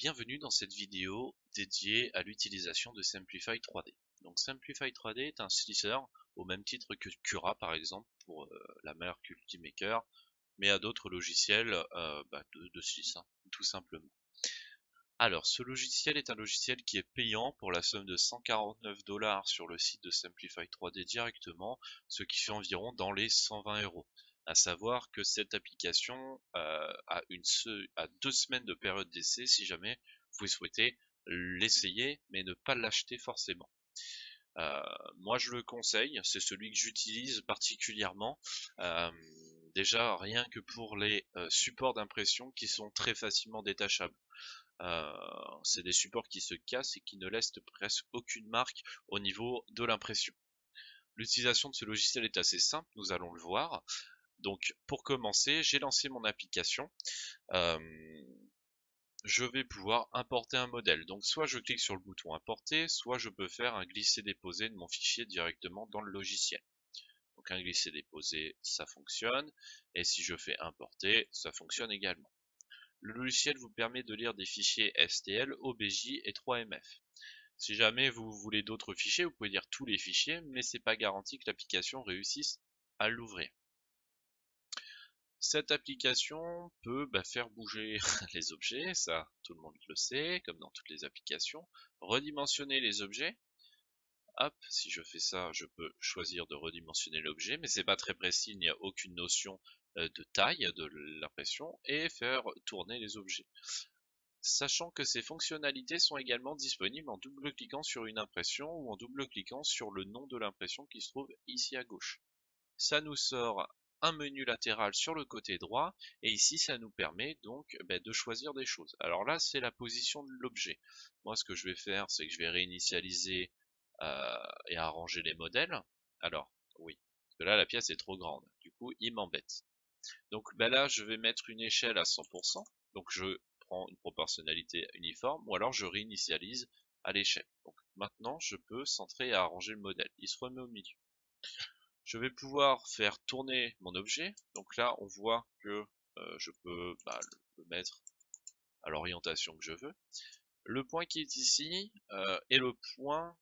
Bienvenue dans cette vidéo dédiée à l'utilisation de Simplify 3D. Donc Simplify 3D est un slicer au même titre que Cura par exemple pour la marque Ultimaker, mais à d'autres logiciels de slice, tout simplement. Alors ce logiciel est un logiciel qui est payant pour la somme de 149 $ sur le site de Simplify 3D directement, ce qui fait environ dans les 120 €. À savoir que cette application a 2 semaines de période d'essai si jamais vous souhaitez l'essayer mais ne pas l'acheter forcément. Moi je le conseille, c'est celui que j'utilise particulièrement. Déjà rien que pour les supports d'impression qui sont très facilement détachables. C'est des supports qui se cassent et qui ne laissent presque aucune marque au niveau de l'impression. L'utilisation de ce logiciel est assez simple, nous allons le voir. Donc pour commencer, j'ai lancé mon application. Je vais pouvoir importer un modèle. Donc soit je clique sur le bouton importer, soit je peux faire un glisser-déposer de mon fichier directement dans le logiciel. Donc un glisser-déposer, ça fonctionne. Et si je fais importer, ça fonctionne également. Le logiciel vous permet de lire des fichiers STL, OBJ et 3MF. Si jamais vous voulez d'autres fichiers, vous pouvez lire tous les fichiers, mais c'est pas garanti que l'application réussisse à l'ouvrir. Cette application peut faire bouger les objets, ça tout le monde le sait, comme dans toutes les applications. Redimensionner les objets. Hop, si je fais ça, je peux choisir de redimensionner l'objet, mais c'est pas très précis, il n'y a aucune notion de taille de l'impression, et faire tourner les objets. Sachant que ces fonctionnalités sont également disponibles en double-cliquant sur une impression ou en double-cliquant sur le nom de l'impression qui se trouve ici à gauche. Ça nous sort un menu latéral sur le côté droit et ici ça nous permet donc de choisir des choses. Alors là c'est la position de l'objet. Moi ce que je vais faire c'est que je vais réinitialiser et arranger les modèles. Alors oui, parce que là la pièce est trop grande, du coup il m'embête. Donc là je vais mettre une échelle à 100%, donc je prends une proportionnalité uniforme ou alors je réinitialise à l'échelle. Donc maintenant je peux centrer et arranger le modèle, il se remet au milieu. Je vais pouvoir faire tourner mon objet, donc là on voit que je peux le mettre à l'orientation que je veux. Le point qui est ici est le point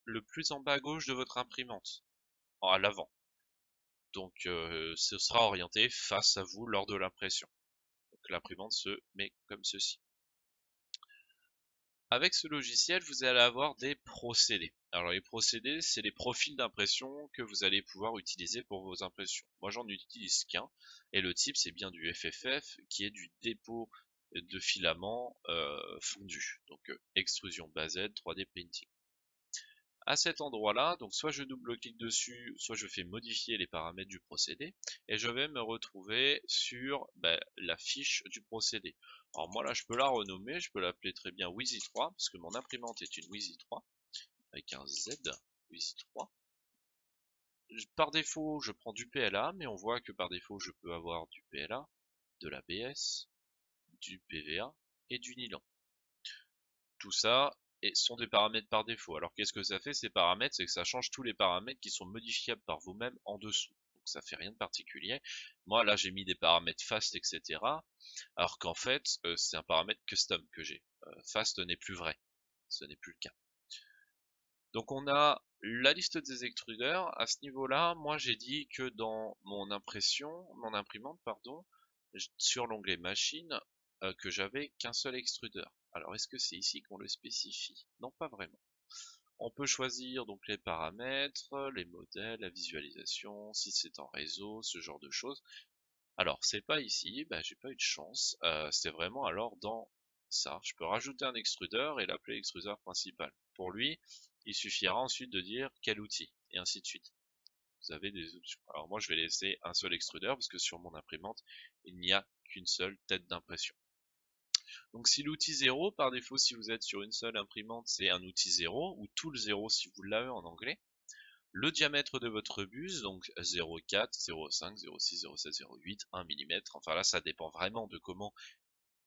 le plus en bas à gauche de votre imprimante, à l'avant. Donc ce sera orienté face à vous lors de l'impression. Donc l'imprimante se met comme ceci. Avec ce logiciel, vous allez avoir des procédés. Alors les procédés, c'est les profils d'impression que vous allez pouvoir utiliser pour vos impressions. Moi j'en utilise qu'un, et le type c'est bien du FFF, qui est du dépôt de filaments fondu. Donc extrusion based 3D printing. À cet endroit-là, donc soit je double-clique dessus, soit je fais modifier les paramètres du procédé, et je vais me retrouver sur la fiche du procédé. Alors moi là je peux la renommer, je peux l'appeler très bien Wheezy 3, parce que mon imprimante est une Wheezy 3, avec un Z, Wheezy 3. Par défaut je prends du PLA, mais on voit que par défaut je peux avoir du PLA, de l'ABS, du PVA et du nylon. Tout ça sont des paramètres par défaut. Alors qu'est-ce que ça fait ces paramètres? C'est que ça change tous les paramètres qui sont modifiables par vous-même en dessous. Donc ça fait rien de particulier. Moi là j'ai mis des paramètres fast etc. Alors qu'en fait c'est un paramètre custom que j'ai. Fast n'est plus vrai. Ce n'est plus le cas. Donc on a la liste des extrudeurs. À ce niveau-là, moi j'ai dit que dans mon imprimante, sur l'onglet machine, que j'avais qu'un seul extrudeur. Alors est-ce que c'est ici qu'on le spécifie? Non, pas vraiment. On peut choisir donc les paramètres, les modèles, la visualisation, si c'est en réseau, ce genre de choses. Alors c'est pas ici, j'ai pas eu de chance. C'est vraiment alors dans ça. Je peux rajouter un extrudeur et l'appeler extrudeur principal. Pour lui, il suffira ensuite de dire quel outil, et ainsi de suite. Vous avez des options. Alors moi je vais laisser un seul extrudeur parce que sur mon imprimante, il n'y a qu'une seule tête d'impression. Donc si l'outil 0, par défaut si vous êtes sur une seule imprimante, c'est un outil 0, ou tout le 0 si vous l'avez en anglais. Le diamètre de votre buse, donc 0,4, 0,5, 0,6, 0,7, 0,8, 1 mm, enfin là ça dépend vraiment de comment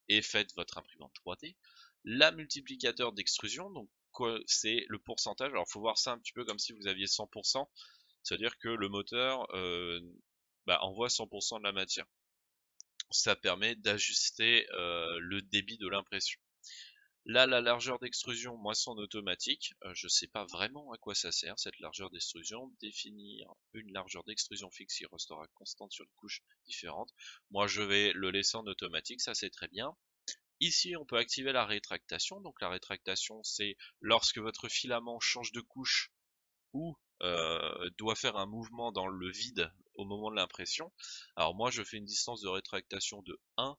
est faite votre imprimante 3D. La multiplicateur d'extrusion, donc c'est le pourcentage, alors il faut voir ça un petit peu comme si vous aviez 100%, c'est-à-dire que le moteur envoie 100% de la matière. Ça permet d'ajuster le débit de l'impression. Là, la largeur d'extrusion, moisson automatique, je sais pas vraiment à quoi ça sert cette largeur d'extrusion. Définir une largeur d'extrusion fixe qui restera constante sur une couche différente. Moi, je vais le laisser en automatique, ça c'est très bien. Ici, on peut activer la rétractation. Donc la rétractation, c'est lorsque votre filament change de couche ou doit faire un mouvement dans le vide au moment de l'impression. Alors moi, je fais une distance de rétractation de 1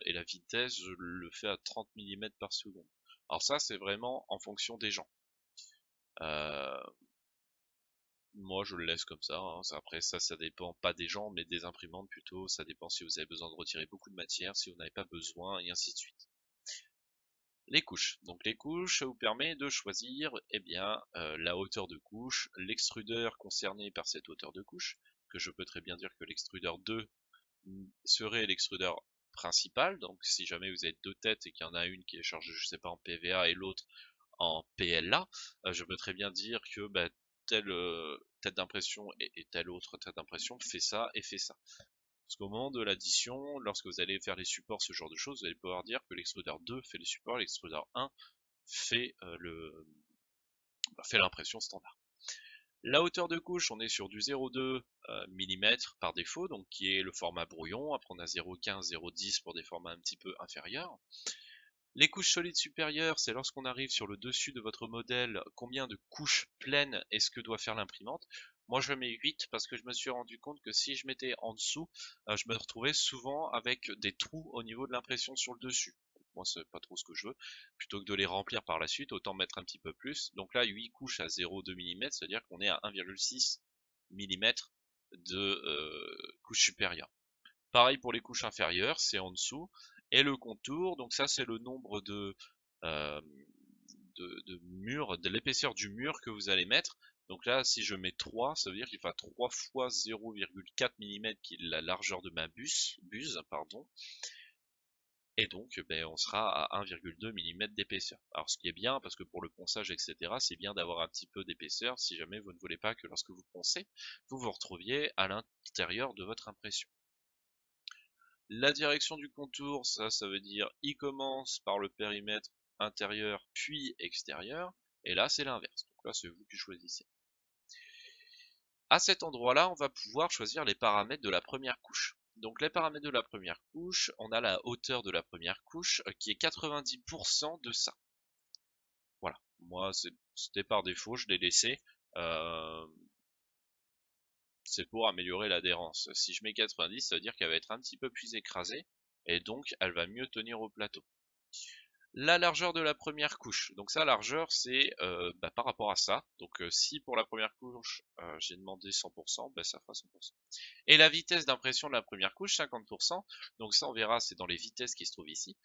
et la vitesse, je le fais à 30 mm par seconde. Alors ça, c'est vraiment en fonction des gens. Euh, Moi, je le laisse comme ça, hein. Après, ça dépend pas des gens, mais des imprimantes plutôt. Ça dépend si vous avez besoin de retirer beaucoup de matière, si vous n'avez pas besoin, et ainsi de suite. Les couches. Donc les couches, ça vous permet de choisir la hauteur de couche, l'extrudeur concerné par cette hauteur de couche, que je peux très bien dire que l'extrudeur 2 serait l'extrudeur principal. Donc si jamais vous avez deux têtes et qu'il y en a une qui est chargée, je sais pas, en PVA et l'autre en PLA, je peux très bien dire que telle tête d'impression et telle autre tête d'impression fait ça et fait ça. Parce qu'au moment de l'addition, lorsque vous allez faire les supports, ce genre de choses, vous allez pouvoir dire que l'extrudeur 2 fait les supports, l'extrudeur 1 fait fait l'impression standard. La hauteur de couche, on est sur du 0,2 mm par défaut, donc qui est le format brouillon. Après on a 0,15, 0,10 pour des formats un petit peu inférieurs. Les couches solides supérieures, c'est lorsqu'on arrive sur le dessus de votre modèle, combien de couches pleines est-ce que doit faire l'imprimante. Moi je mets 8 parce que je me suis rendu compte que si je mettais en dessous, je me retrouvais souvent avec des trous au niveau de l'impression sur le dessus. Moi c'est pas trop ce que je veux. Plutôt que de les remplir par la suite, autant mettre un petit peu plus. Donc là 8 couches à 0,2 mm, c'est-à-dire qu'on est à 1,6 mm de couche supérieure. Pareil pour les couches inférieures, c'est en dessous. Et le contour, donc ça c'est le nombre euh, de murs, de l'épaisseur du mur que vous allez mettre. Donc là, si je mets 3, ça veut dire qu'il faut 3 fois 0,4 mm qui est la largeur de ma buse, pardon. Et donc, on sera à 1,2 mm d'épaisseur. Alors, ce qui est bien, parce que pour le ponçage, etc., c'est bien d'avoir un petit peu d'épaisseur si jamais vous ne voulez pas que lorsque vous poncez, vous vous retrouviez à l'intérieur de votre impression. La direction du contour, ça veut dire il commence par le périmètre intérieur puis extérieur, et là c'est l'inverse. Donc là c'est vous qui choisissez. À cet endroit-là, on va pouvoir choisir les paramètres de la première couche. Donc les paramètres de la première couche, on a la hauteur de la première couche qui est 90% de ça. Voilà, moi c'était par défaut, je l'ai laissé. C'est pour améliorer l'adhérence. Si je mets 90, ça veut dire qu'elle va être un petit peu plus écrasée, et donc elle va mieux tenir au plateau. La largeur de la première couche. Donc ça, largeur, c'est par rapport à ça. Donc si pour la première couche, j'ai demandé 100%, ça fera 100%. Et la vitesse d'impression de la première couche, 50%. Donc ça, on verra, c'est dans les vitesses qui se trouvent ici.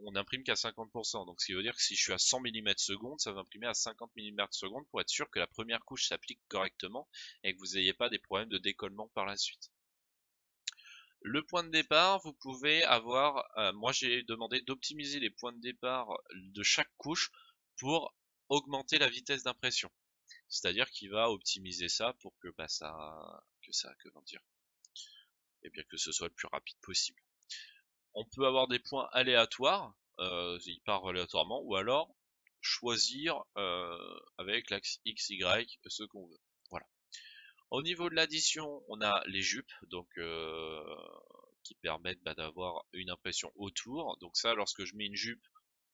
On imprime qu'à 50%. Donc ce qui veut dire que si je suis à 100 mm seconde, ça va imprimer à 50 mm seconde pour être sûr que la première couche s'applique correctement et que vous n'ayez pas des problèmes de décollement par la suite. Le point de départ, vous pouvez avoir, moi j'ai demandé d'optimiser les points de départ de chaque couche pour augmenter la vitesse d'impression. C'est-à-dire qu'il va optimiser ça pour que que ce soit le plus rapide possible. On peut avoir des points aléatoires, il part aléatoirement, ou alors choisir avec l'axe X, Y ce qu'on veut. Voilà. Au niveau de l'addition, on a les jupes, donc qui permettent d'avoir une impression autour. Donc ça, lorsque je mets une jupe,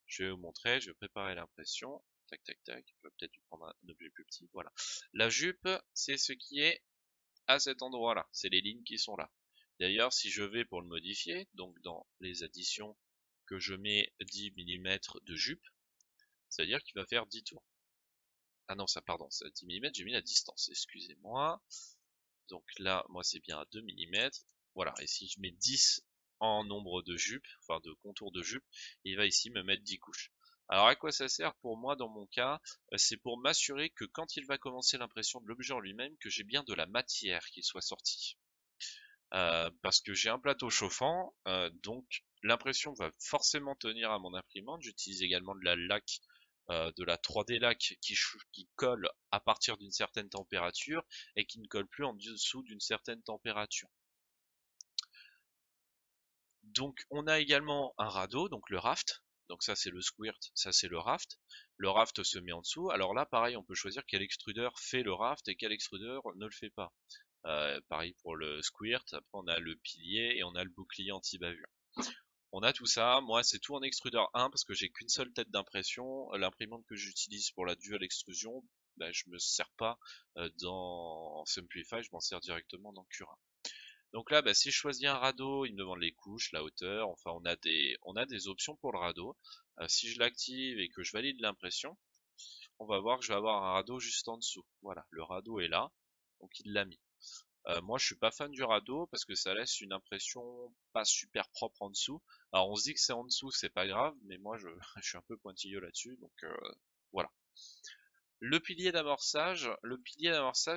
je vais vous montrer, je vais préparer l'impression. Tac, tac, tac. Je peux peut-être prendre un objet plus petit. Voilà. La jupe, c'est ce qui est à cet endroit-là. C'est les lignes qui sont là. D'ailleurs, si je vais pour le modifier, donc dans les additions, que je mets 10 mm de jupe, c'est-à-dire qu'il va faire 10 tours. Ah non, ça, pardon, c'est à 10 mm, j'ai mis la distance, excusez-moi. Donc là, moi c'est bien à 2 mm. Voilà, et si je mets 10 en nombre de jupes, enfin de contours de jupe, il va ici me mettre 10 couches. Alors à quoi ça sert pour moi dans mon cas? C'est pour m'assurer que quand il va commencer l'impression de l'objet en lui-même, que j'ai bien de la matière qui soit sortie. Parce que j'ai un plateau chauffant, donc l'impression va forcément tenir à mon imprimante. J'utilise également de la laque, de la 3D laque qui colle à partir d'une certaine température et qui ne colle plus en dessous d'une certaine température. Donc on a également un radeau, donc le raft. Donc ça c'est le squirt, ça c'est le raft. Le raft se met en dessous. Alors là pareil, on peut choisir quel extrudeur fait le raft et quel extrudeur ne le fait pas. Pareil pour le squirt, après on a le pilier et on a le bouclier anti-bavure. On a tout ça, moi c'est tout en extrudeur 1 parce que j'ai qu'une seule tête d'impression. L'imprimante que j'utilise pour la dual extrusion, ben, je me sers pas dans Simplify, je m'en sers directement dans Cura. Donc là, bah, si je choisis un radeau, il me demande les couches, la hauteur, enfin on a des options pour le radeau. Si je l'active et que je valide l'impression, on va voir que je vais avoir un radeau juste en dessous. Voilà, le radeau est là, donc il l'a mis. Moi je suis pas fan du radeau parce que ça laisse une impression pas super propre en dessous. Alors on se dit que c'est en dessous, c'est pas grave, mais moi je, je suis un peu pointilleux là-dessus, donc voilà. Le pilier d'amorçage,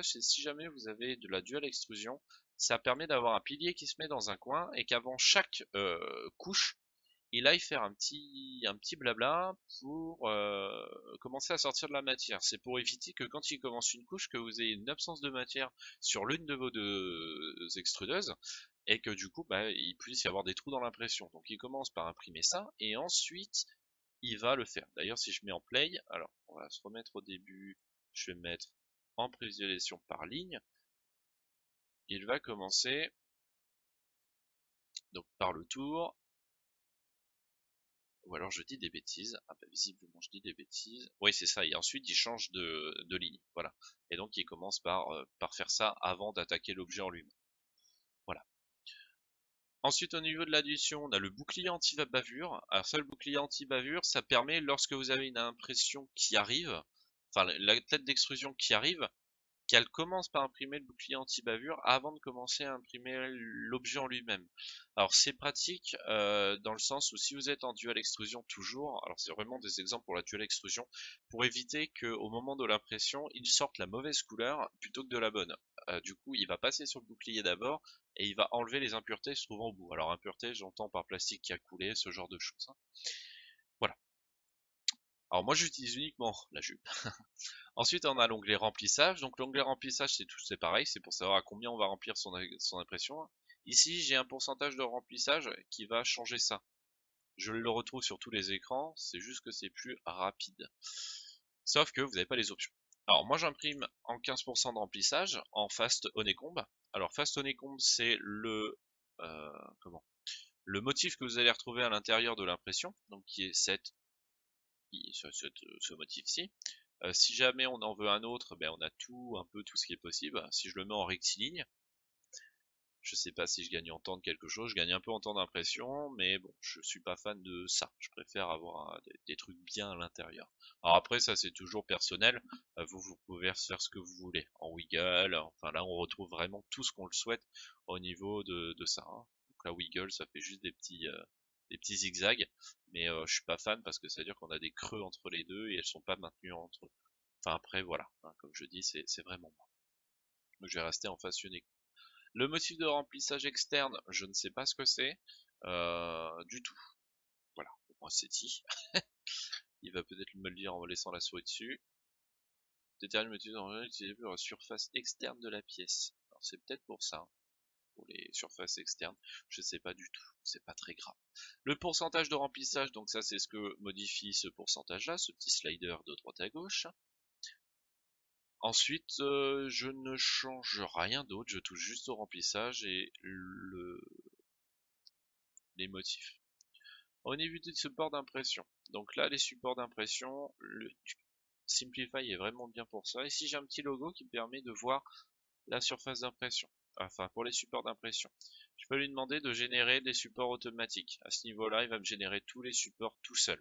c'est si jamais vous avez de la dual extrusion, ça permet d'avoir un pilier qui se met dans un coin et qu'avant chaque couche, il aille faire un petit blabla pour commencer à sortir de la matière. C'est pour éviter que quand il commence une couche, que vous ayez une absence de matière sur l'une de vos deux extrudeuses et que du coup, bah, il puisse y avoir des trous dans l'impression. Donc il commence par imprimer ça et ensuite il va le faire. D'ailleurs, si je mets en play, alors on va se remettre au début, je vais mettre en prévisualisation par ligne. Il va commencer donc par le tour, ou alors je dis des bêtises. Ah bah visiblement je dis des bêtises. Oui c'est ça, et ensuite il change de ligne, voilà. Et donc il commence par faire ça avant d'attaquer l'objet en lui-même. Voilà. Ensuite, au niveau de l'addition, on a le bouclier anti-bavure. Alors ça, le bouclier anti-bavure, ça permet, lorsque vous avez une impression qui arrive, enfin la tête d'extrusion qui arrive, qu'elle commence par imprimer le bouclier anti-bavure avant de commencer à imprimer l'objet en lui-même. Alors c'est pratique dans le sens où si vous êtes en dual extrusion toujours, alors c'est vraiment des exemples pour la dual extrusion, pour éviter qu'au moment de l'impression, il sorte la mauvaise couleur plutôt que de la bonne. Du coup, il va passer sur le bouclier d'abord et il va enlever les impuretés se trouvant au bout. Alors impuretés, j'entends par plastique qui a coulé, ce genre de choses. Hein. Voilà. Alors moi j'utilise uniquement la jupe. Ensuite, on a l'onglet remplissage. Donc l'onglet remplissage, c'est pareil, c'est pour savoir à combien on va remplir son impression. Ici, j'ai un pourcentage de remplissage qui va changer ça. Je le retrouve sur tous les écrans, c'est juste que c'est plus rapide. Sauf que vous n'avez pas les options. Alors moi j'imprime en 15% de remplissage en Fast Honeycomb. Alors Fast Honeycomb, c'est comment, le motif que vous allez retrouver à l'intérieur de l'impression, donc qui est ce motif-ci. Si jamais on en veut un autre, ben on a un peu tout ce qui est possible. Si je le mets en rectiligne, je sais pas si je gagne en temps de quelque chose, je gagne un peu en temps d'impression, mais bon, je suis pas fan de ça. Je préfère avoir des trucs bien à l'intérieur. Alors après, ça c'est toujours personnel. Vous pouvez faire ce que vous voulez. En wiggle, enfin là on retrouve vraiment tout ce qu'on le souhaite au niveau de ça. Hein. Donc la wiggle, ça fait juste des petits zigzags, mais je suis pas fan parce que ça veut dire qu'on a des creux entre les deux et elles sont pas maintenues entre eux. Enfin après voilà, hein, comme je dis, c'est vraiment moi. Donc je vais rester en face unique. Le motif de remplissage externe, je ne sais pas ce que c'est du tout. Voilà, moi c'est dit. Il va peut-être me le dire en me laissant la souris dessus. Détermine le motif de remplissage utilisé pour la surface externe de la pièce. Alors c'est peut-être pour ça, pour les surfaces externes. Je sais pas du tout, c'est pas très grave. Le pourcentage de remplissage, donc ça c'est ce que modifie ce pourcentage-là, ce petit slider de droite à gauche. Ensuite, je ne change rien d'autre, je touche juste au remplissage et les motifs. Au niveau des supports d'impression, donc là les supports d'impression, le Simplify est vraiment bien pour ça. Ici j'ai un petit logo qui me permet de voir la surface d'impression, enfin pour les supports d'impression. Je peux lui demander de générer des supports automatiques. À ce niveau-là, il va me générer tous les supports tout seul.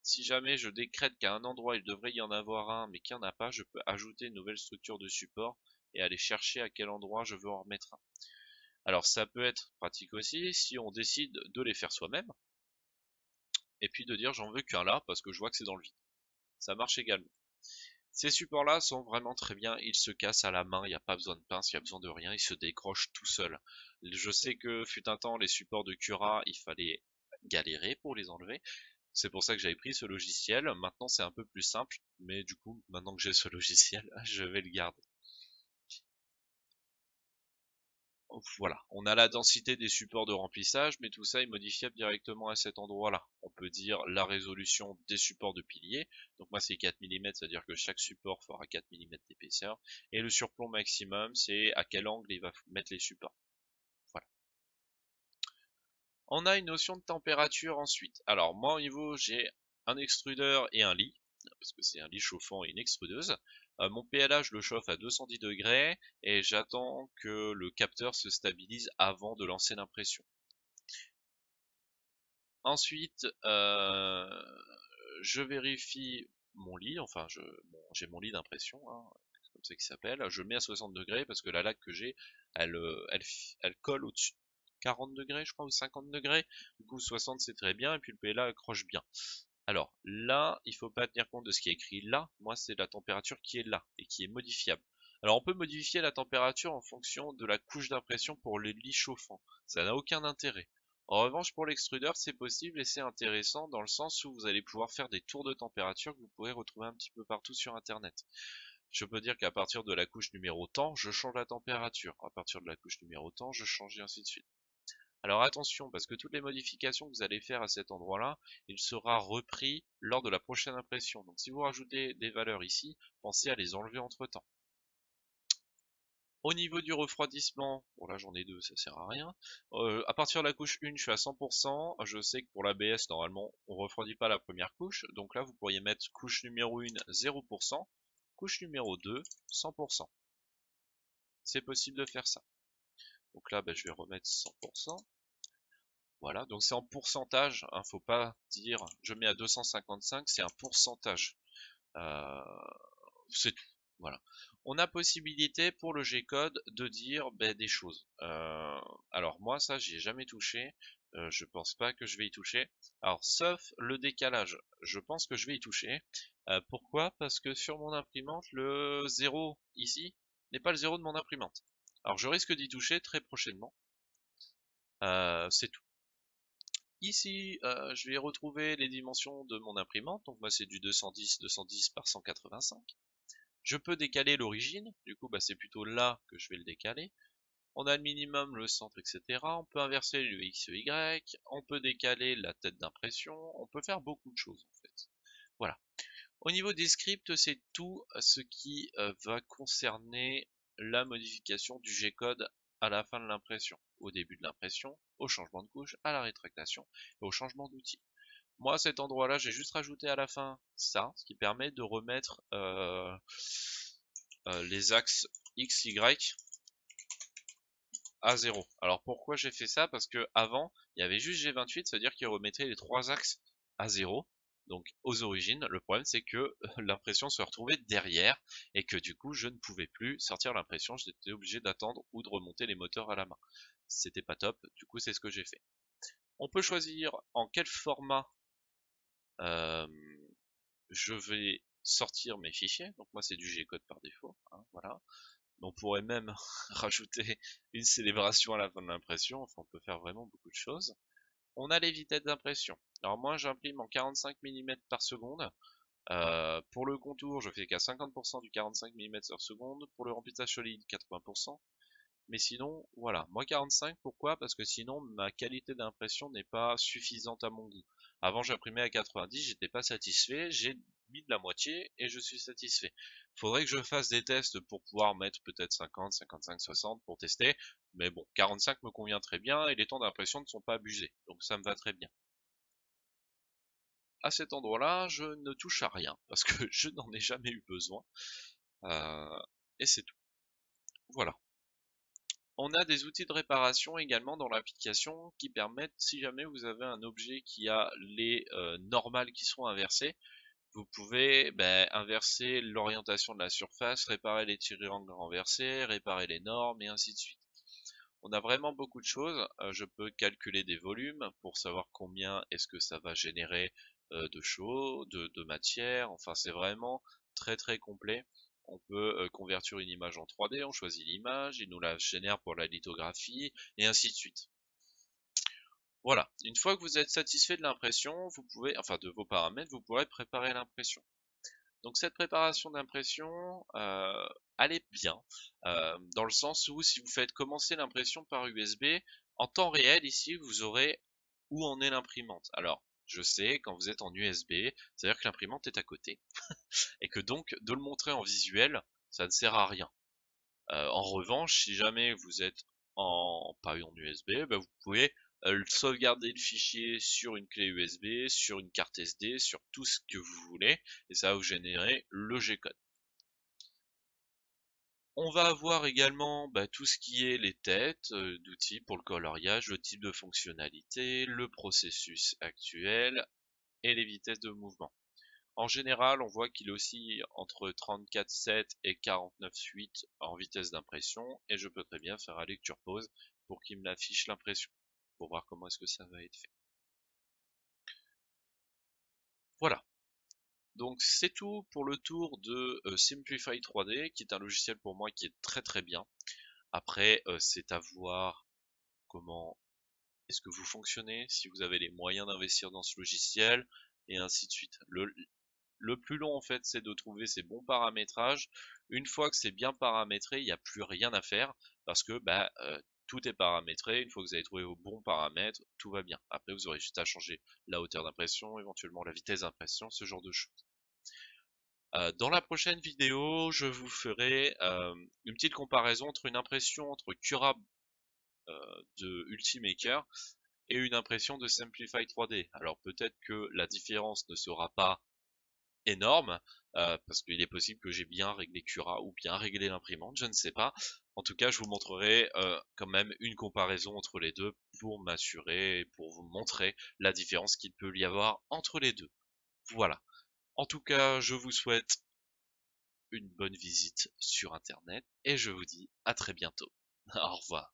Si jamais je décrète qu'à un endroit il devrait y en avoir un mais qu'il n'y en a pas, je peux ajouter une nouvelle structure de support et aller chercher à quel endroit je veux en remettre un. Alors ça peut être pratique aussi si on décide de les faire soi-même et puis de dire j'en veux qu'un là parce que je vois que c'est dans le vide. Ça marche également. Ces supports là sont vraiment très bien, ils se cassent à la main, il n'y a pas besoin de pince, il n'y a besoin de rien, ils se décrochent tout seuls. Je sais que fut un temps les supports de Cura, il fallait galérer pour les enlever. C'est pour ça que j'avais pris ce logiciel. Maintenant, c'est un peu plus simple, mais du coup, maintenant que j'ai ce logiciel, je vais le garder. voilà, on a la densité des supports de remplissage, mais tout ça est modifiable directement à cet endroit-là. On peut dire la résolution des supports de piliers. Donc moi c'est 4 mm, c'est-à-dire que chaque support fera 4 mm d'épaisseur. Et le surplomb maximum, c'est à quel angle il va mettre les supports. Voilà. On a une notion de température ensuite. Alors moi au niveau, j'ai un extrudeur et un lit, parce que c'est un lit chauffant et une extrudeuse. Mon PLA, je le chauffe à 210 degrés et j'attends que le capteur se stabilise avant de lancer l'impression. Ensuite, je vérifie mon lit, enfin j'ai mon lit d'impression, hein, c'est comme ça qu'il s'appelle. Je le mets à 60 degrés parce que la laque que j'ai, elle colle au-dessus. 40 degrés, je crois, ou 50 degrés. Du coup, 60 c'est très bien, et puis le PLA accroche bien. Alors là, il faut pas tenir compte de ce qui est écrit là. Moi, c'est la température qui est là et qui est modifiable. Alors on peut modifier la température en fonction de la couche d'impression pour les lits chauffants. Ça n'a aucun intérêt. En revanche, pour l'extrudeur, c'est possible et c'est intéressant dans le sens où vous allez pouvoir faire des tours de température que vous pourrez retrouver un petit peu partout sur Internet. Je peux dire qu'à partir de la couche numéro tant, je change la température. À partir de la couche numéro tant, je change et ainsi de suite. Alors attention, parce que toutes les modifications que vous allez faire à cet endroit-là, il sera repris lors de la prochaine impression. Donc si vous rajoutez des valeurs ici, pensez à les enlever entre temps. Au niveau du refroidissement, bon là j'en ai deux, ça sert à rien. À partir de la couche 1, je suis à 100%. Je sais que pour l'ABS, normalement, on refroidit pas la première couche. Donc là, vous pourriez mettre couche numéro 1, 0%. Couche numéro 2, 100%. C'est possible de faire ça. Donc là, je vais remettre 100%. Voilà, donc c'est en pourcentage, hein, faut pas dire je mets à 255, c'est un pourcentage. Euh, c'est tout. Voilà. On a possibilité pour le G-code de dire des choses. Alors moi ça j'y ai jamais touché. Je pense pas que je vais y toucher. Alors sauf le décalage, je pense que je vais y toucher. Pourquoi? Parce que sur mon imprimante, le 0 ici n'est pas le 0 de mon imprimante. Alors je risque d'y toucher très prochainement. C'est tout. Ici, je vais retrouver les dimensions de mon imprimante. Donc moi c'est du 210 par 185. Je peux décaler l'origine, du coup c'est plutôt là que je vais le décaler. On a le minimum, le centre, etc. On peut inverser le X et Y, on peut décaler la tête d'impression, on peut faire beaucoup de choses en fait. Voilà. Au niveau des scripts, c'est tout ce qui va concerner la modification du G-code à la fin de l'impression, au début de l'impression, au changement de couche, à la rétractation et au changement d'outil. Moi, à cet endroit-là, j'ai juste rajouté à la fin ça, ce qui permet de remettre les axes X, Y à 0. Alors pourquoi j'ai fait ça? Parce que avant, il y avait juste G28, c'est-à-dire qu'il remettait les trois axes à 0. Donc aux origines, le problème c'est que l'impression se retrouvait derrière et que du coup je ne pouvais plus sortir l'impression, j'étais obligé d'attendre ou de remonter les moteurs à la main. C'était pas top, du coup c'est ce que j'ai fait. On peut choisir en quel format je vais sortir mes fichiers. Donc moi c'est du G-code par défaut, hein, voilà. On pourrait même rajouter une célébration à la fin de l'impression, enfin on peut faire vraiment beaucoup de choses. On a les vitesses d'impression. Alors moi j'imprime en 45 mm par seconde. Pour le contour, je fais qu'à 50% du 45 mm par seconde. Pour le remplissage solide, 80%. Mais sinon, voilà. Moi 45, pourquoi? Parce que sinon ma qualité d'impression n'est pas suffisante à mon goût. Avant j'imprimais à 90, j'étais pas satisfait, j'ai mis de la moitié et je suis satisfait. Faudrait que je fasse des tests pour pouvoir mettre peut-être 50, 55, 60 pour tester. Mais bon, 45 me convient très bien et les temps d'impression ne sont pas abusés. Donc ça me va très bien. À cet endroit-là, je ne touche à rien parce que je n'en ai jamais eu besoin. Et c'est tout. Voilà. On a des outils de réparation également dans l'application qui permettent, si jamais vous avez un objet qui a les normales qui seront inversées, vous pouvez inverser l'orientation de la surface, réparer les triangles renversés, réparer les normes et ainsi de suite. On a vraiment beaucoup de choses. Je peux calculer des volumes pour savoir combien est-ce que ça va générer de chaud, de matière. Enfin, c'est vraiment très très complet. On peut convertir une image en 3D, on choisit l'image, il nous la génère pour la lithographie, et ainsi de suite. Voilà, une fois que vous êtes satisfait de l'impression, vous pouvez, enfin de vos paramètres, vous pourrez préparer l'impression. Donc cette préparation d'impression, elle est bien, dans le sens où si vous faites commencer l'impression par USB, en temps réel ici, vous aurez où en est l'imprimante. Alors, je sais, quand vous êtes en USB, c'est-à-dire que l'imprimante est à côté, et que donc de le montrer en visuel, ça ne sert à rien. En revanche, si jamais vous êtes pas en USB, bah, vous pouvez sauvegarder le fichier sur une clé USB, sur une carte SD, sur tout ce que vous voulez, et ça va vous générer le G-code. On va avoir également tout ce qui est les têtes d'outils pour le coloriage, le type de fonctionnalité, le processus actuel et les vitesses de mouvement. En général, on voit qu'il oscille entre 34,7 et 49,8 en vitesse d'impression, et je peux très bien faire la lecture pause pour qu'il me l'affiche l'impression, pour voir comment est-ce que ça va être fait. Voilà. Donc c'est tout pour le tour de Simplify 3D, qui est un logiciel pour moi qui est très très bien. Après, c'est à voir comment est-ce que vous fonctionnez, si vous avez les moyens d'investir dans ce logiciel, et ainsi de suite. Le plus long en fait, c'est de trouver ces bons paramétrages. Une fois que c'est bien paramétré, il n'y a plus rien à faire parce que tout est paramétré. Une fois que vous avez trouvé vos bons paramètres, tout va bien. Après, vous aurez juste à changer la hauteur d'impression, éventuellement la vitesse d'impression, ce genre de choses. Dans la prochaine vidéo, je vous ferai une petite comparaison entre une impression entre Cura de Ultimaker et une impression de Simplify 3D. Alors peut-être que la différence ne sera pas énorme, parce qu'il est possible que j'ai bien réglé Cura ou bien réglé l'imprimante, je ne sais pas. En tout cas, je vous montrerai quand même une comparaison entre les deux pour m'assurer, pour vous montrer la différence qu'il peut y avoir entre les deux. Voilà. En tout cas, je vous souhaite une bonne visite sur Internet et je vous dis à très bientôt. Au revoir.